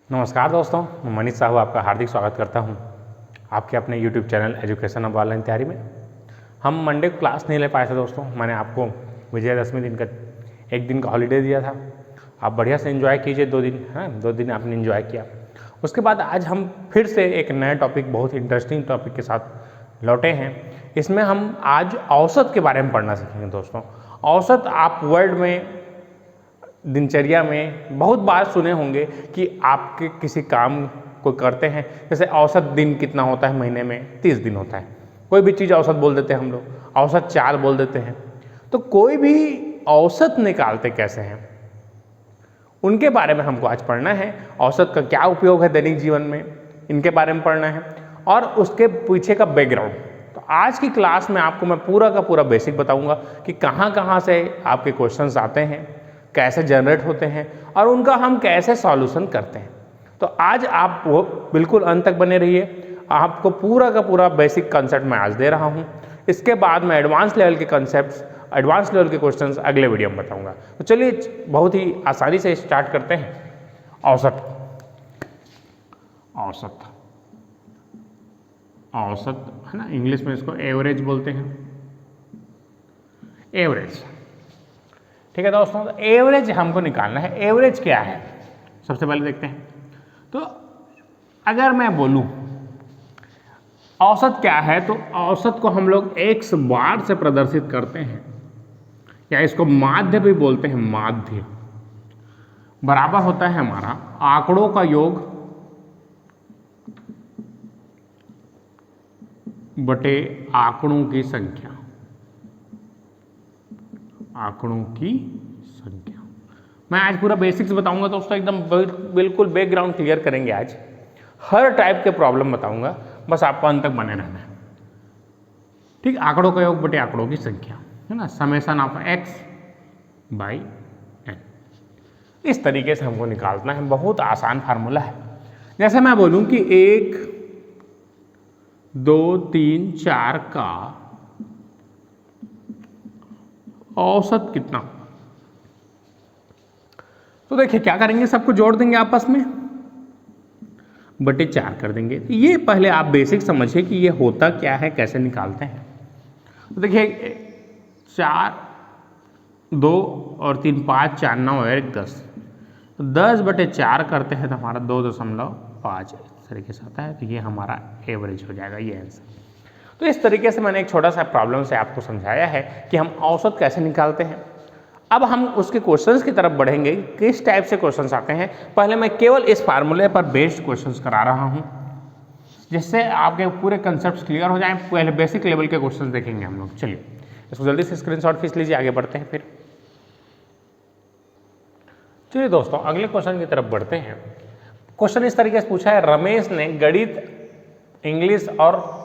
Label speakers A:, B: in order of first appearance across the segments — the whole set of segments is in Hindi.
A: नमस्कार दोस्तों, मैं मनीष साहू आपका हार्दिक स्वागत करता हूं आपके अपने YouTube channel education of online तैयारी में। हम मंडे को क्लास नहीं ले पाए थे दोस्तों। मैंने आपको विजयदशमी दिन का एक दिन का हॉलीडे दिया था। आप बढ़िया से एंजॉय कीजिए 2 दिन, हाँ 2 दिन आपने एंजॉय किया। उसके बाद आज हम फिर से एक नया टॉपिक, बहुत इंटरेस्टिंग टॉपिक के साथ लौटे हैं। इसमें हम आज औसत के बारे में पढ़ना सीखेंगे दोस्तों। औसत आप वर्ल्ड में, दिनचर्या में बहुत बार सुने होंगे कि आपके किसी काम को करते हैं, जैसे औसत दिन कितना होता है, महीने में 30 दिन होता है। कोई भी चीज़ औसत बोल देते हैं हम लोग, औसत चाल बोल देते हैं। तो कोई भी औसत निकालते कैसे हैं, उनके बारे में हमको आज पढ़ना है। औसत का क्या उपयोग है दैनिक जीवन में, इनके बारे में पढ़ना है और उसके पीछे का बैकग्राउंड। तो आज की क्लास में आपको मैं पूरा का पूरा बेसिक बताऊंगा कि कहाँ कहाँ से आपके क्वेश्चंस आते हैं, कैसे जनरेट होते हैं और उनका हम कैसे सॉल्यूशन करते हैं। तो आज आप वो बिल्कुल अंत तक बने रहिए। आपको पूरा का पूरा बेसिक कंसेप्ट मैं आज दे रहा हूँ। इसके बाद मैं एडवांस लेवल के कंसेप्ट्स, एडवांस लेवल के क्वेश्चंस अगले वीडियो में बताऊंगा। तो चलिए बहुत ही आसानी से स्टार्ट करते हैं। औसत, औसत, औसत है ना, इंग्लिश में इसको एवरेज बोलते हैं। एवरेज, ठीक है दोस्तों। तो एवरेज हमको निकालना है। एवरेज क्या है सबसे पहले देखते हैं। तो अगर मैं बोलूं औसत क्या है, तो औसत को हम लोग x बार से प्रदर्शित करते हैं, या इसको माध्य भी बोलते हैं। माध्य बराबर होता है हमारा आंकड़ों का योग बटे आंकड़ों की संख्या। आंकड़ों की संख्या मैं आज पूरा बेसिक्स बताऊंगा दोस्तों, एकदम बिल्कुल बैकग्राउंड क्लियर करेंगे। आज हर टाइप के प्रॉब्लम बताऊंगा, बस आपको अंत तक बने रहना है, ठीक। आंकड़ों का योग बटे आंकड़ों की संख्या है ना, summation of x by n। इस तरीके से हमको निकालना है। बहुत आसान फार्मूला है। जैसे मैं बोलूं कि 1, 2, 3, 4 का औसत कितना, तो देखिए क्या करेंगे, सबको जोड़ देंगे आपस में, बटे 4 कर देंगे। तो ये पहले आप बेसिक समझिए कि ये होता क्या है, कैसे निकालते हैं। तो देखिए 4, 2 और 3 5, 4 9 और 1 10। तो 10 बटे 4 करते हैं तो हमारा 2.5 इस तरीके से आता है। तो ये हमारा एवरेज हो जाएगा, ये आंसर। तो इस तरीके से मैंने एक छोटा सा प्रॉब्लम से आपको समझाया है कि हम औसत कैसे निकालते हैं। अब हम उसके क्वेश्चंस की तरफ बढ़ेंगे, किस टाइप से क्वेश्चंस आते हैं। पहले मैं केवल इस फार्मूले पर बेस्ड क्वेश्चंस करा रहा हूं, जिससे आपके पूरे कंसेप्ट क्लियर हो जाएं। पहले बेसिक लेवल के क्वेश्चंस देखेंगे हम लोग। चलिए इसको जल्दी से स्क्रीनशॉट खींच लीजिए, आगे बढ़ते हैं फिर। चलिए दोस्तों अगले क्वेश्चन की तरफ बढ़ते हैं। क्वेश्चन इस तरीके से पूछा है, रमेश ने गणित, इंग्लिश और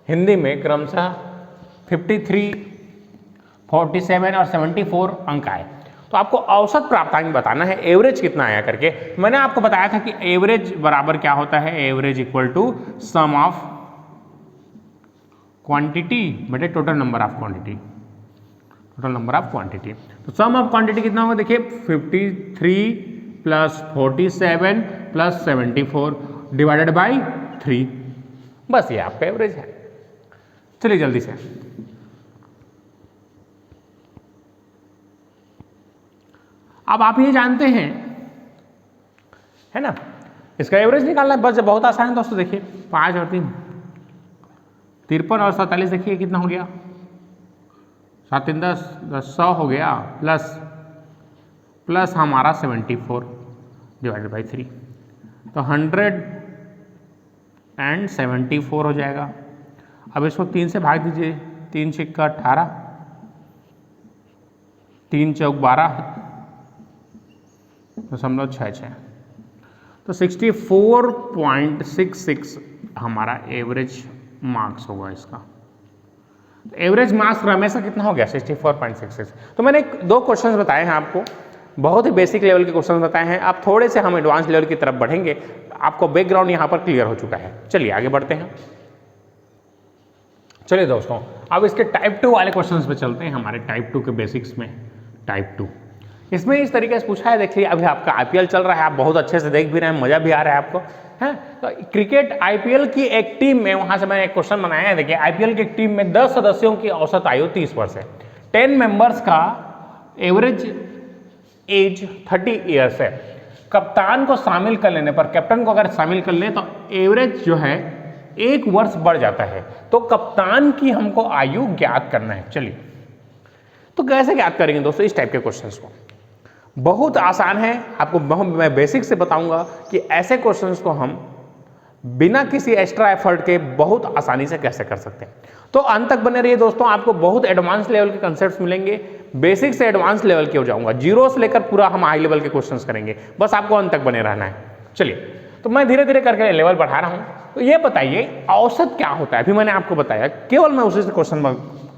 A: हिंदी में क्रमशः 53, 47 और 74 अंक आए। तो आपको औसत प्राप्तांक बताना है, एवरेज कितना आया करके। मैंने आपको बताया था कि एवरेज बराबर क्या होता है, average equal to sum of quantity बटे total number of quantity. Total number of quantity, तो सम ऑफ क्वांटिटी कितना होगा, देखिए 53 प्लस 47 प्लस 74 डिवाइडेड बाई 3। बस ये आपका एवरेज है। चलिए जल्दी से, अब आप ये जानते हैं है ना, इसका एवरेज निकालना है, बस बहुत आसान है दोस्तों। देखिए 5 और 3 53 और 47, देखिए कितना हो गया, 7 3 10 10 100 हो गया, प्लस हमारा 74 डिवाइडेड बाई 3, तो 174 हो जाएगा। अब इसको 3 से भाग दीजिए, 3 छिक्का 18, 3 चौक 12.66, तो 64.66 हमारा एवरेज मार्क्स होगा इसका। तो एवरेज मार्क्स हमेशा कितना हो गया, 64.66। तो मैंने 2 क्वेश्चंस बताए हैं आपको, बहुत ही बेसिक लेवल के क्वेश्चंस बताए हैं। अब थोड़े से हम एडवांस लेवल की तरफ बढ़ेंगे, आपको बैकग्राउंड यहाँ पर क्लियर हो चुका है। चलिए आगे बढ़ते हैं। चलिए दोस्तों अब इसके टाइप 2 वाले क्वेश्चंस पे चलते हैं, हमारे टाइप 2 के बेसिक्स में। टाइप 2 इसमें इस तरीके से पूछा है, देखिए अभी आपका आईपीएल चल रहा है, आप बहुत अच्छे से देख भी रहे हैं, मजा भी आ रहा है आपको, है तो क्रिकेट आईपीएल की एक टीम में, वहां से मैंने एक क्वेश्चन बनाया है, देखिए आईपीएल की एक टीम में 10 सदस्यों की औसत आयु 30 वर्ष है, 10 मेंबर्स का एवरेज एज 30 ईयर्स है। कप्तान को शामिल कर लेने पर, कैप्टन को अगर शामिल कर लें तो एवरेज जो है 1 वर्ष बढ़ जाता है। तो कप्तान की हमको आयु ज्ञात करना है। चलिए तो कैसे ज्ञात करेंगे दोस्तों इस टाइप के क्वेश्चंस को? बहुत आसान है, आपको मैं बेसिक से बताऊंगा कि ऐसे क्वेश्चंस को हम बिना किसी एक्स्ट्रा एफर्ट के बहुत आसानी से कैसे कर सकते हैं। तो अंत तक बने रहिए दोस्तों, आपको बहुत एडवांस लेवल के कंसेप्ट्स मिलेंगे, बेसिक से एडवांस लेवल के हो जाऊंगा, जीरो से लेकर पूरा हम हाई लेवल के क्वेश्चंस करेंगे, बस आपको अंत तक बने रहना है। चलिए तो मैं धीरे धीरे करके लेवल बढ़ा रहा हूं। तो ये बताइए औसत क्या होता है? अभी मैंने आपको बताया, केवल मैं उसी से क्वेश्चन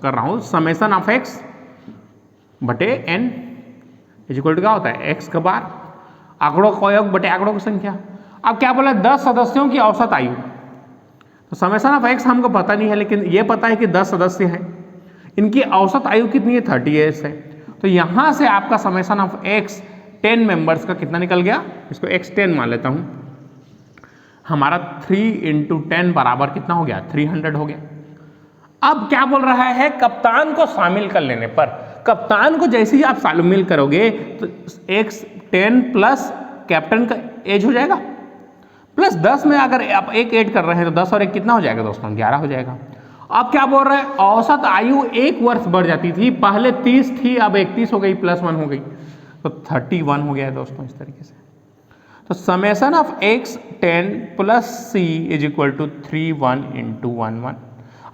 A: कर रहा हूं। समेशन ऑफ एक्स बटे एन इज इक्वल टू क्या होता है? एक्स का बार आंकड़ों का योग बटे आंकड़ों की संख्या। अब क्या बोला? 10 सदस्यों की औसत आयु। तो समेशन ऑफ एक्स हमको पता नहीं है, लेकिन ये पता है कि 10 सदस्य हैं, इनकी औसत आयु कितनी है? 30 ईयर्स है। तो यहां से आपका समेशन ऑफ एक्स 10 मेंबर्स का कितना निकल गया? इसको एक्स 10 मान लेता हूं, हमारा 3 × 10 बराबर कितना हो गया? 300 हो गया। अब क्या बोल रहा है? कप्तान को शामिल कर लेने पर, कप्तान को जैसे ही आप शामिल करोगे तो एक्स 10 प्लस कैप्टन का एज हो जाएगा, प्लस 10 में अगर आप एक ऐड कर रहे हैं तो 10 और 1 कितना हो जाएगा दोस्तों? 11 हो जाएगा। अब क्या बोल रहे हैं? औसत आयु 1 वर्ष बढ़ जाती थी, पहले 30 थी, अब 31 हो गई, प्लस 1 हो गई, तो 31 हो गया है दोस्तों इस तरीके से। तो summation of x 10 plus c is equal to 31 × 11।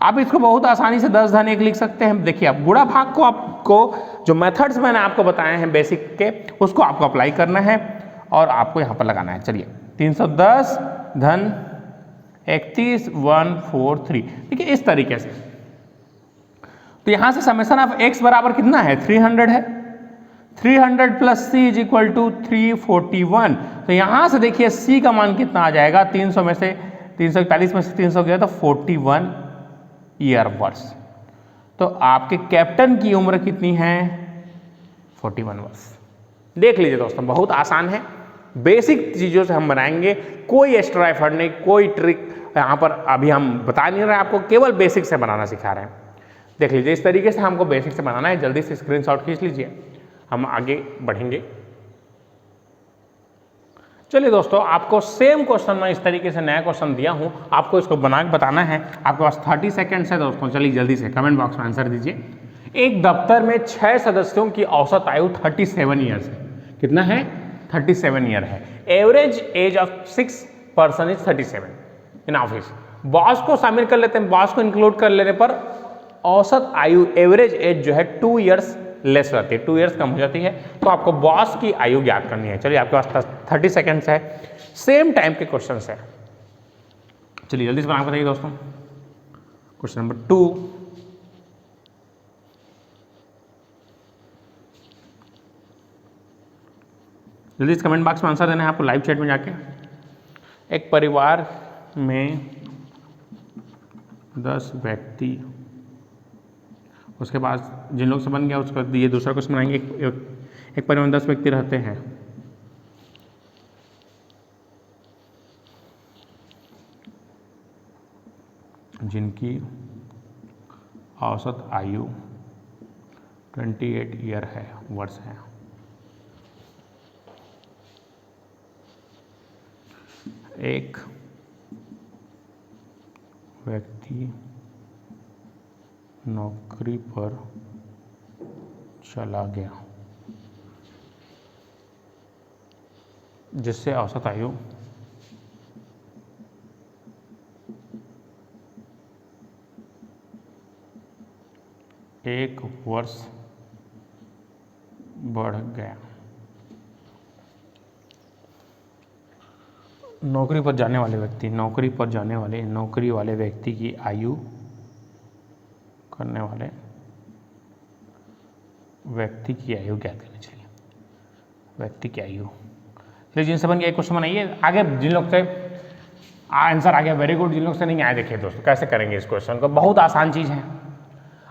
A: आप इसको बहुत आसानी से 10 धन 1 लिख सकते हैं। देखिए आप गुणा भाग को, आपको जो मेथड्स मैंने आपको बताए हैं बेसिक के, उसको आपको अप्लाई करना है और आपको यहाँ पर लगाना है। चलिए 310 धन 31 143, ठीक है इस तरीके से। तो यहां से समेशन ऑफ एक्स बराबर कितना है? 300 है। 300 plus c is equal to 341। तो यहां से देखिए सी का मान कितना आ जाएगा? 300 में से 341 में से 300 गया तो 41 ईयर वर्ष। तो आपके कैप्टन की उम्र कितनी है? 41 वर्ष। देख लीजिए दोस्तों, बहुत आसान है, बेसिक चीज़ों से हम बनाएंगे, कोई एक्स्ट्रा एफर्ट नहीं, कोई ट्रिक यहाँ पर अभी हम बता नहीं रहे, आपको केवल बेसिक से बनाना सिखा रहे हैं। देख लीजिए इस तरीके से हमको बेसिक से बनाना है, जल्दी से स्क्रीनशॉट खींच लीजिए, हम आगे बढ़ेंगे। चलिए दोस्तों, आपको सेम क्वेश्चन मैं इस तरीके से नया क्वेश्चन दिया हूँ, आपको इसको बना के बताना है। आपके पास 30 सेकेंड्स है दोस्तों, चलिए जल्दी से कमेंट बॉक्स में आंसर दीजिए। एक दफ्तर में 6 सदस्यों की औसत आयु 37 ईयर्स है। कितना है? 37 ईयर है। Average age of 6 person is 37 in office. Boss को शामिल कर लेते हैं, बॉस को इंक्लूड कर लेने पर औसत आयु, एवरेज एज जो है 2 ईयर्स लेस रहती है, 2 ईयर्स कम हो जाती है। तो आपको बॉस की आयु ज्ञात करनी है। चलिए आपके पास 30 सेकेंड्स है, सेम टाइम के क्वेश्चन है। चलिए जल्दी से बना बताइए दोस्तों। क्वेश्चन नंबर 2, जल्दी से कमेंट बॉक्स में आंसर देना है आपको लाइव चैट में जाके। एक परिवार में 10 व्यक्ति, उसके बाद जिन लोग से बन गया उसका ये दूसरा क्वेश्चन बनाएंगे। एक परिवार में 10 व्यक्ति रहते हैं, जिनकी औसत आयु 28 ईयर है, वर्ष है। एक व्यक्ति नौकरी पर चला गया, जिससे औसत आयु 1 वर्ष बढ़ गया। नौकरी पर जाने वाले व्यक्ति, नौकरी पर जाने वाले, नौकरी वाले व्यक्ति की आयु, करने वाले व्यक्ति की आयु ज्ञात करनी चाहिए। व्यक्ति की आयु, चलिए जिनसे बन गया एक क्वेश्चन बनाइए। आगे जिन लोग से आंसर आ गया वेरी गुड, जिन लोग से नहीं आए देखिए दोस्तों कैसे करेंगे इस क्वेश्चन को, बहुत आसान चीज़ है।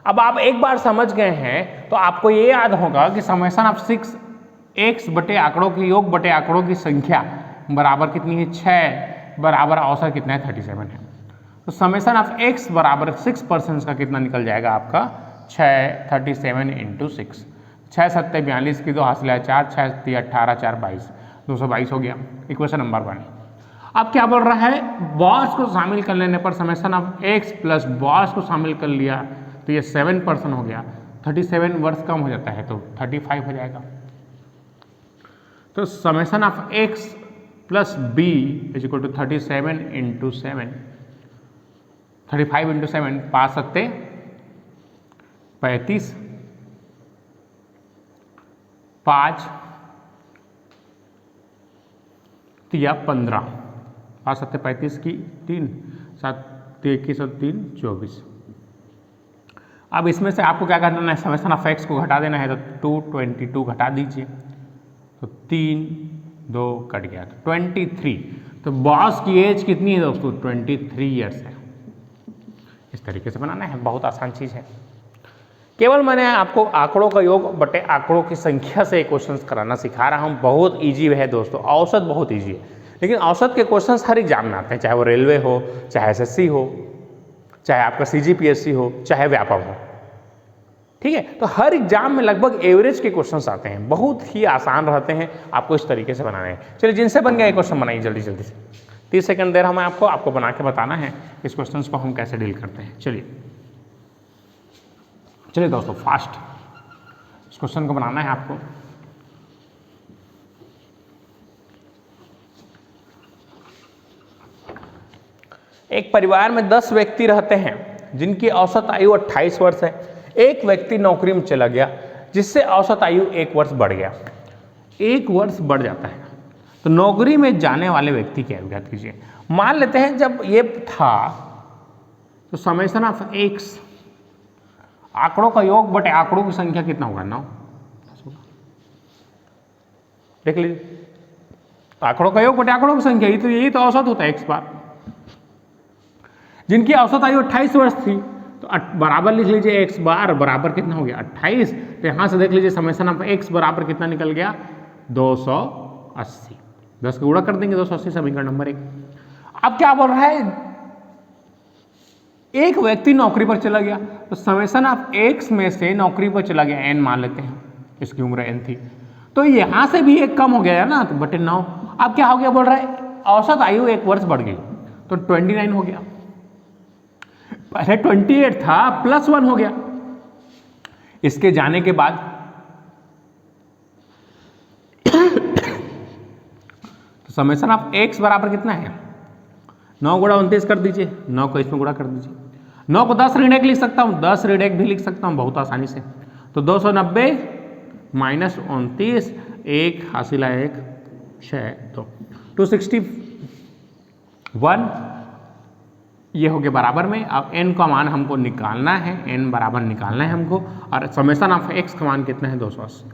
A: अब आप एक बार समझ गए हैं तो आपको ये याद होगा कि समेशन ऑफ 6 x बटे आंकड़ों के योग बटे आंकड़ों की संख्या बराबर कितनी है 6 बराबर औसत कितना है 37 है। तो समेशन ऑफ x बराबर 6% का कितना निकल जाएगा आपका 6 37 इंटू 6, 6 सत्ते 42 की 2 हासिल है 4, 6 18 4 22, 222 हो गया। Equation number 1। अब क्या बोल रहा है, बॉस को शामिल कर लेने पर summation of x plus boss को शामिल कर लिया तो ये 7% हो गया, 37 वर्ष कम हो जाता है तो 35 हो जाएगा। तो summation of x plus b is equal to 37 into 7, 35 into 7, 5 सत्ते 35, 5 तिया 15, 5 सत्ते 35 की 3, 7 21 और 3 24। अब इसमें से आपको क्या करना है, समेशन ऑफ x को घटा देना है तो 222 घटा दीजिए तो 3 2 कट गया तो 23। तो बॉस की एज कितनी है दोस्तों 23 ईयर्स है। इस तरीके से बनाना है, बहुत आसान चीज़ है। केवल मैंने आपको आंकड़ों का योग बटे आंकड़ों की संख्या से क्वेश्चंस कराना सिखा रहा हूँ। बहुत इजी है दोस्तों, औसत बहुत इजी है, लेकिन औसत के क्वेश्चंस हर एग्जाम में आते हैं, चाहे वो रेलवे हो, चाहे एसएससी हो, चाहे आपका सीजीपीएससी हो, चाहे व्यापक हो। ठीक है, तो हर एग्जाम में लगभग एवरेज के क्वेश्चंस आते हैं, बहुत ही आसान रहते हैं, आपको इस तरीके से बनाने हैं। चलिए जिनसे बन गया एक क्वेश्चन बनाइए जल्दी जल्दी से, 30 सेकंड दे रहा हूँ मैं आपको बना के बताना है इस क्वेश्चन को हम कैसे डील करते हैं। चलिए दोस्तों फास्ट इस क्वेश्चन को बनाना है आपको। एक परिवार में 10 व्यक्ति रहते हैं जिनकी औसत आयु 28 वर्ष है। एक व्यक्ति नौकरी में चला गया जिससे औसत आयु 1 वर्ष बढ़ गया, 1 वर्ष बढ़ जाता है। तो नौकरी में जाने वाले व्यक्ति क्या ज्ञात कीजिए। मान लेते हैं जब ये था तो समेशन ऑफ x आंकड़ों का योग बटे आंकड़ों की संख्या कितना होगा 9। देख लीजिए, आंकड़ों का योग बटे आंकड़ों की संख्या यही तो औसत होता है x बार। जिनकी औसत आयु 28 वर्ष थी तो बराबर लिख लीजिए x बार बराबर कितना हो गया 28। तो यहां से देख लीजिए समेशन ऑफ x बराबर कितना निकल गया 280। 10 का गुणा कर देंगे 280, समीकरण नंबर 1। अब क्या बोल रहा है, एक व्यक्ति नौकरी पर चला गया तो समेशन ऑफ x में से नौकरी पर चला गया n मान लेते हैं, इसकी उम्र n थी, तो यहां से भी एक कम हो गया ना तो बटे 9। अब क्या हो गया बोल रहा है, औसत आयु 1 वर्ष बढ़ गई तो 29 हो गया, पहले 28 था प्लस 1 हो गया। इसके जाने के बाद तो समेशन ऑफ x बराबर कितना है 9 गुणा 29 कर दीजिए, 9 को इसमें गुणा कर दीजिए, 9 को 10 ऋण 1 लिख सकता हूँ, 10 ऋण 1 भी लिख सकता हूँ बहुत आसानी से। तो 290 माइनस 29, 1 हासिल है 1 6 तो 261 ये हो गया बराबर में। अब n का मान हमको निकालना है, n बराबर निकालना है हमको, और समेशन ऑफ x का मान कितना है 280।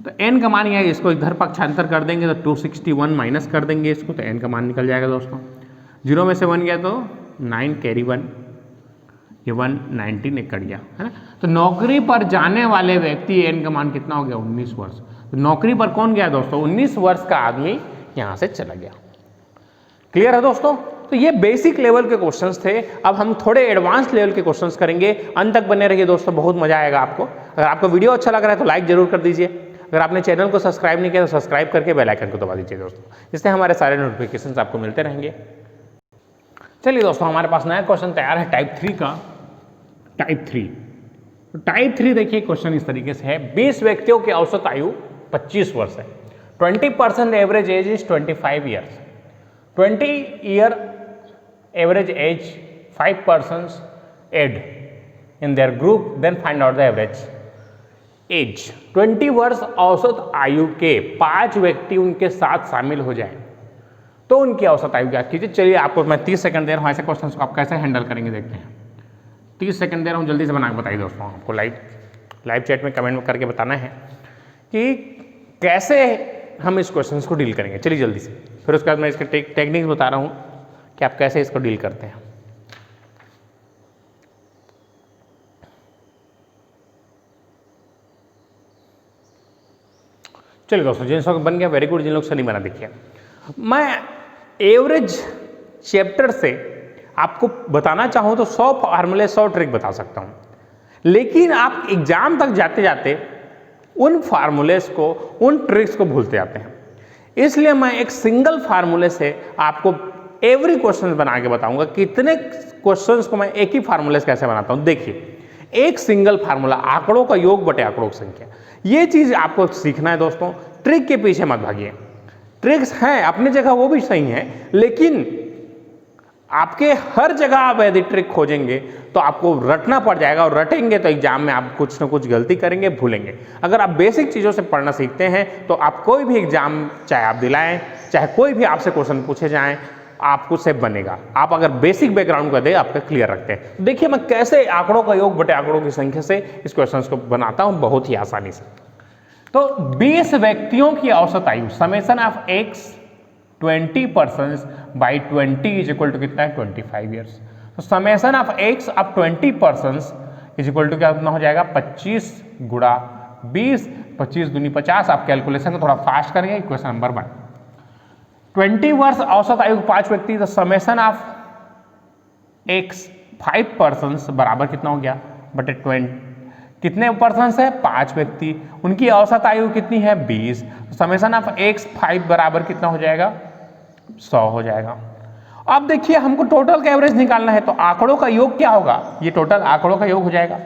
A: तो n का मान यह, इसको इधर पक्षांतर कर देंगे तो 261 माइनस कर देंगे इसको तो n का मान निकल जाएगा दोस्तों। 0 में से 1 गया तो 9 कैरी 1, ये 119 एक कट गया है ना। तो नौकरी पर जाने वाले व्यक्ति n का मान कितना हो गया 19 वर्ष। तो नौकरी पर कौन गया दोस्तों 19 वर्ष का आदमी यहाँ से चला गया। क्लियर है दोस्तों। तो ये बेसिक लेवल के क्वेश्चंस थे। अब हम थोड़े एडवांस लेवल के क्वेश्चंस करेंगे, अंत तक बने रहिए दोस्तों, बहुत मजा आएगा आपको। अगर आपको वीडियो अच्छा लग रहा है तो लाइक जरूर कर दीजिए, अगर आपने चैनल को सब्सक्राइब नहीं किया तो सब्सक्राइब करके बेल आइकन को दबा दीजिए दोस्तों, जिससे हमारे सारे नोटिफिकेशंस आपको मिलते रहेंगे। चलिए दोस्तों हमारे पास नया क्वेश्चन तैयार है टाइप 3 का। टाइप 3 देखिए क्वेश्चन इस तरीके से है, 20 व्यक्तियों की औसत आयु 25 वर्ष है, 20% average age is 25 years, 20 year average age 5 persons add in their group, then find out the average age। 20 वर्ष औसत आयु के 5 व्यक्ति उनके साथ शामिल हो जाए तो उनकी औसत आयु ज्ञात कीजिए। चलिए आपको मैं 30 सेकंड दे रहा हूँ, ऐसे क्वेश्चन को आप कैसे हैंडल करेंगे देखते हैं। 30 सेकंड दे रहा हूँ, जल्दी से बना के बताइए दोस्तों। आपको लाइव चैट में कमेंट में करके बताना है कि कैसे हम इस क्वेश्चन को डील करेंगे। चलिए जल्दी से, फिर उसके बाद मैं इसके टेक्निक्स बता रहा हूँ कि आप कैसे इसको डील करते हैं। चलिए दोस्तों, जिन लोग बन गया वेरी गुड, जिन लोग से नहीं बना देखिए, मैं एवरेज चैप्टर से आपको बताना चाहूँ तो 100 फार्मूले 100 ट्रिक बता सकता हूँ, लेकिन आप एग्जाम तक जाते जाते उन फार्मूलेस को, उन ट्रिक्स को भूलते जाते हैं। इसलिए मैं एक सिंगल फार्मूले से आपको एवरी क्वेश्चन बना के बताऊंगा। कितने क्वेश्चंस को मैं एक ही फार्मूले से कैसे बनाता हूं। देखिए, एक सिंगल फार्मूला, आंकड़ों का योग बटे आंकड़ों की संख्या, ये चीज आपको सीखना है दोस्तों। ट्रिक के पीछे मत भागिए, ट्रिक्स हैं अपनी जगह, वो भी सही है, लेकिन आपके हर जगह आप यदि ट्रिक खोजेंगे तो आपको रटना पड़ जाएगा, और रटेंगे तो एग्जाम में आप कुछ ना कुछ गलती करेंगे, भूलेंगे। अगर आप बेसिक चीज़ों से पढ़ना सीखते हैं तो आप कोई भी एग्जाम चाहे आप दिलाएं, चाहे कोई भी आपसे क्वेश्चन पूछे जाएं, आपको से बनेगा। आप अगर बेसिक बैकग्राउंड का दे आपका क्लियर रखते हैं। तो देखिए, मैं कैसे आंकड़ों का योग बटे आंकड़ों की संख्या से इस क्वेश्चन को बनाता हूँ बहुत ही आसानी से। तो 20 व्यक्तियों की औसत आयु, summation of x 20 persons by 20 is equal to कितना है 25 ईयर्स। तो summation of x of 20 persons is equal to क्या कितना हो जाएगा 25 गुणा 20, 25 दूनी 50। आप कैलकुलेशन को थोड़ा फास्ट करेंगे। क्वेश्चन नंबर 1, 20 वर्ष औसत आयु 5 व्यक्ति, तो समेशन ऑफ x 5 पर्सन्स बराबर कितना हो गया बटे 20, कितने पर्सन्स है 5 व्यक्ति, उनकी औसत आयु कितनी है 20। समेशन ऑफ x 5 बराबर कितना हो जाएगा 100 हो जाएगा। अब देखिए, हमको टोटल का एवरेज निकालना है, तो आंकड़ों का योग क्या होगा, ये टोटल आंकड़ों का योग हो जाएगा।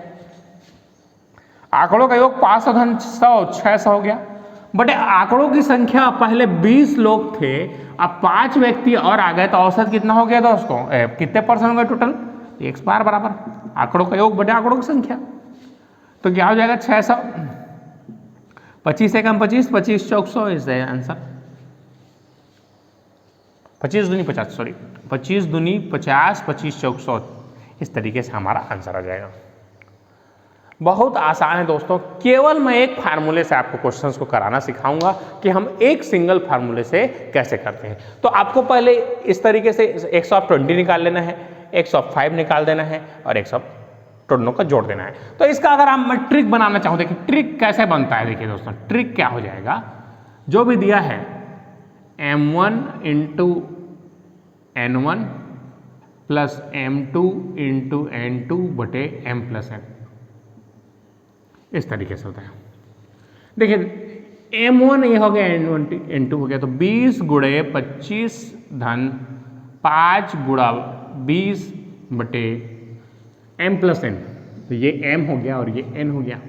A: आंकड़ों का योग 500 धन 100 600 हो गया, बट आंकड़ों की संख्या पहले 20 लोग थे, अब 5 व्यक्ति और आ गए, तो औसत कितना हो गया दोस्तों, कितने परसेंट हो गए टोटल, x बार बराबर आंकड़ों का योग बटे आंकड़ों की संख्या। तो क्या हो जाएगा 600, 25 से कम 25, 25 चौक 100 इज द आंसर। 25 दूनी 50, सॉरी 25 दूनी 50, 25 चौक 100, इस तरीके से हमारा आंसर आ जाएगा। बहुत आसान है दोस्तों, केवल मैं एक फार्मूले से आपको क्वेश्चंस को कराना सिखाऊंगा कि हम एक सिंगल फार्मूले से कैसे करते हैं। तो आपको पहले इस तरीके से x(20) निकाल लेना है, x(5) निकाल देना है, और x दोनों का जोड़ देना है। तो इसका अगर आप मैं ट्रिक बनाना चाहूँ, देखिए ट्रिक कैसे बनता है। देखिए दोस्तों, ट्रिक क्या हो जाएगा, जो भी दिया है m1 into n1 plus m2 into n2 बटे m प्लस n, इस तरीके से होता है। देखिए m1 ये हो गया, n2 हो गया, तो 20 गुणे 25 धन 5 गुणा 20 बटे m प्लस n, तो ये m हो गया और ये n हो गया,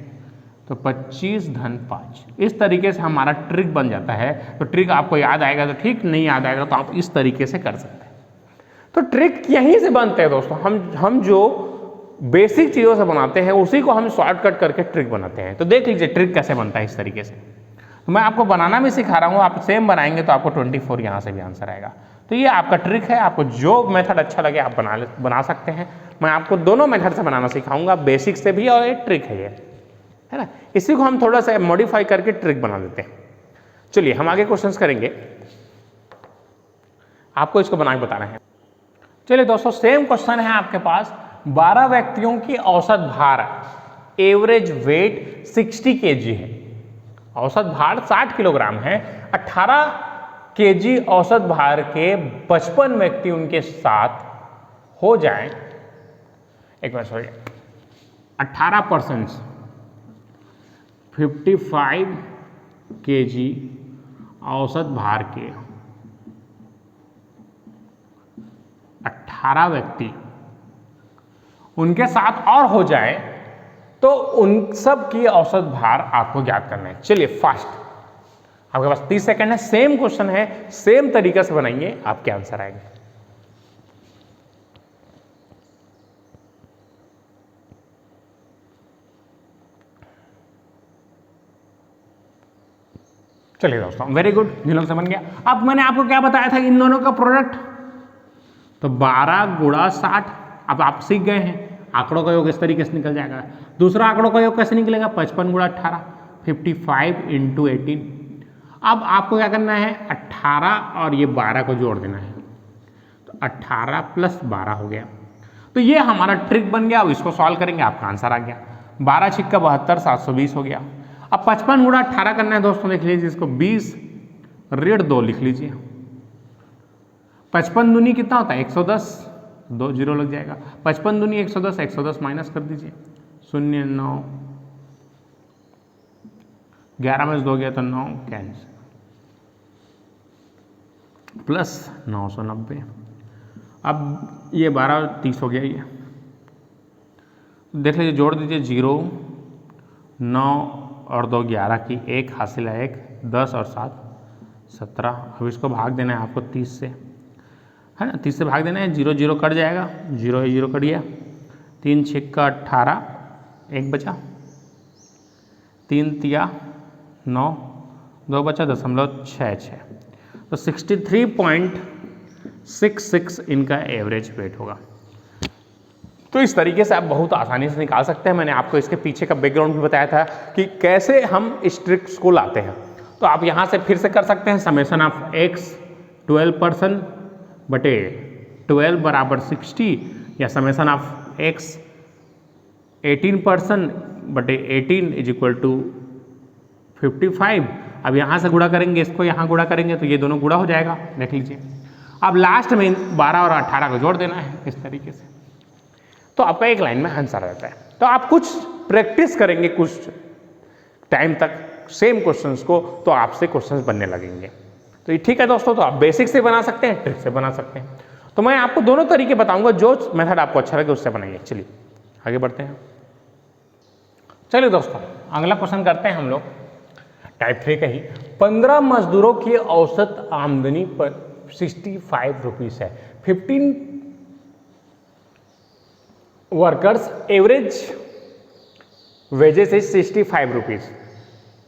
A: तो 25 धन 5। इस तरीके से हमारा ट्रिक बन जाता है। तो ट्रिक आपको याद आएगा तो ठीक, नहीं याद आएगा तो आप इस तरीके से कर सकते हैं। तो ट्रिक यहीं से बनते हैं दोस्तों, हम जो बेसिक चीज़ों से बनाते हैं उसी को हम शॉर्टकट करके ट्रिक बनाते हैं। तो देख लीजिए ट्रिक कैसे बनता है इस तरीके से। तो मैं आपको बनाना भी सिखा रहा हूँ, आप सेम बनाएंगे तो आपको 24 यहाँ से भी आंसर आएगा। तो ये आपका ट्रिक है, आपको जो मेथड अच्छा लगे आप बना सकते हैं। मैं आपको दोनों मेथड से बनाना सिखाऊंगा, बेसिक से भी और एक ट्रिक है ये, है ना। इसी को हम थोड़ा सा मॉडिफाई करके ट्रिक बना देते हैं। चलिए हम आगे क्वेश्चंस करेंगे, आपको इसको बना के बताना है। चलिए दोस्तों, सेम क्वेश्चन है आपके पास। 12 व्यक्तियों की औसत भार, एवरेज वेट 60 kg है, औसत भार 60 किलोग्राम है। 18 kg औसत भार के 55 व्यक्ति उनके साथ हो जाएं, एक मिनट सॉरी, 18% 55 kg औसत भार के 18 व्यक्ति उनके साथ और हो जाए, तो उन सब की औसत भार आपको ज्ञात करना है। चलिए फास्ट, आपके पास 30 सेकंड है, सेम क्वेश्चन है, सेम तरीके से बनाइए, आपके आंसर आएंगे। चलिए दोस्तों, वेरी गुड, जिन लोग से बन गया। अब मैंने आपको क्या बताया था, इन दोनों का प्रोडक्ट, तो 12 गुणा 60। अब आप सीख गए हैं, आंकड़ों का योग इस तरीके से निकल जाएगा। दूसरा आंकड़ों का योग कैसे निकलेगा, 55 गुणा 18, 55 इंटू 18। अब आपको क्या करना है, 18 और ये 12 को जोड़ देना है, तो 18 प्लस 12 हो गया। तो ये हमारा ट्रिक बन गया। अब इसको सॉल्व करेंगे, आपका आंसर आ गया। 12 छिक्का 72, 720 हो गया। अब 55 गुणा 18 करना है दोस्तों, देख लीजिए इसको 20 ऋण 2 लिख लीजिए। 55 दूनी कितना होता है 110, 2 जीरो लग जाएगा। 55 दूनी 110, 110 माइनस कर दीजिए, 0 9, 11 में से 2 गया तो 9 कैंसिल, प्लस 990। अब ये 12 30 हो गया, ये देख लीजिए, जोड़ दीजिए 0 9 और 2 11 की 1 हासिल है 1, 10 और 7 17। अब इसको भाग देना है आपको 30 से, है ना, 30 से भाग देना है, 0 0 कट जाएगा, 0 0 कट गया, 3 6 का 18, 1 बचा, 3 तिया 9, 2 बचा 0.66, तो 63.66 इनका एवरेज वेट होगा। तो इस तरीके से आप बहुत आसानी से निकाल सकते हैं। मैंने आपको इसके पीछे का बैकग्राउंड भी बताया था कि कैसे हम इस ट्रिक्स को लाते हैं। तो आप यहाँ से फिर से कर सकते हैं, समेशन ऑफ x 12% बटे 12 बराबर 60, या समेशन ऑफ x 18% बटे 18 इज इक्वल टू 55। अब यहाँ से गुणा करेंगे, इसको यहाँ गुणा करेंगे तो ये दोनों गुणा हो जाएगा, देख लीजिए। अब लास्ट में 12 और 18 को जोड़ देना है इस तरीके से, तो आपका एक लाइन में आंसर आ जाता है। तो आप कुछ प्रैक्टिस करेंगे कुछ टाइम तक सेम क्वेश्चंस को, तो आपसे क्वेश्चंस बनने लगेंगे। तो ये ठीक है दोस्तों, तो आप बेसिक से बना सकते हैं, ट्रिक से बना सकते हैं। तो मैं आपको दोनों तरीके बताऊंगा, जो मेथड आपको अच्छा लगे उससे बनाइए। चलिए आगे बढ़ते हैं। चलिए दोस्तों, अगला क्वेश्चन करते हैं हम लोग टाइप 3 का ही। 15 मजदूरों की औसत आमदनी पर 65 रुपीज है। 15 workers average wages is 65 rupees.